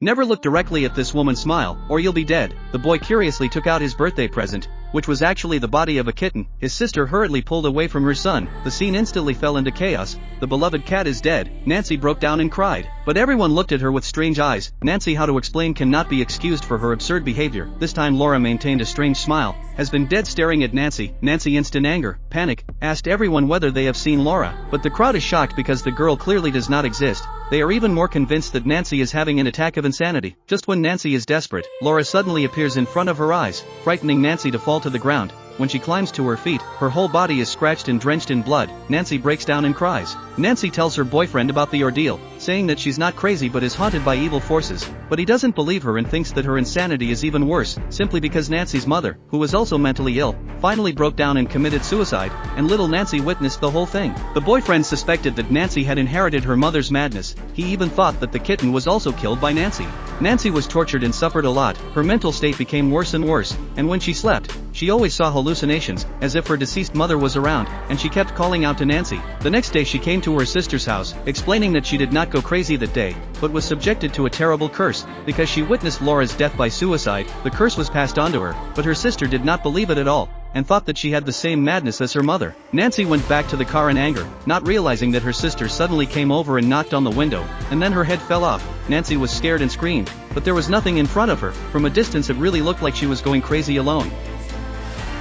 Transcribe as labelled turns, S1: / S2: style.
S1: Never look directly at this woman, smile, or you'll be dead. The boy curiously took out his birthday present, which was actually the body of a kitten. His sister hurriedly pulled away from her son. The scene instantly fell into chaos. The beloved cat is dead. Nancy broke down and cried. But everyone looked at her with strange eyes. Nancy, how to explain, cannot be excused for her absurd behavior. This time Laura maintained a strange smile, has been dead staring at Nancy. Nancy, instant anger, panic, asked everyone whether they have seen Laura. But the crowd is shocked because the girl clearly does not exist. They are even more convinced that Nancy is having an attack of insanity. Just when Nancy is desperate, Laura suddenly appears in front of her eyes, frightening Nancy to fall to the ground. When she climbs to her feet, her whole body is scratched and drenched in blood. Nancy breaks down and cries. Nancy tells her boyfriend about the ordeal, saying that she's not crazy but is haunted by evil forces. But he doesn't believe her and thinks that her insanity is even worse, simply because Nancy's mother, who was also mentally ill, finally broke down and committed suicide, and little Nancy witnessed the whole thing. The boyfriend suspected that Nancy had inherited her mother's madness. He even thought that the kitten was also killed by Nancy. Nancy was tortured and suffered a lot. Her mental state became worse and worse, and when she slept, she always saw hallucinations, as if her deceased mother was around, and she kept calling out to Nancy. The next day she came to her sister's house, explaining that she did not go crazy that day, but was subjected to a terrible curse, because she witnessed Laura's death by suicide. The curse was passed on to her, but her sister did not believe it at all, and thought that she had the same madness as her mother. Nancy went back to the car in anger, not realizing that her sister suddenly came over and knocked on the window, and then her head fell off. Nancy was scared and screamed, but there was nothing in front of her. From a distance it really looked like she was going crazy alone.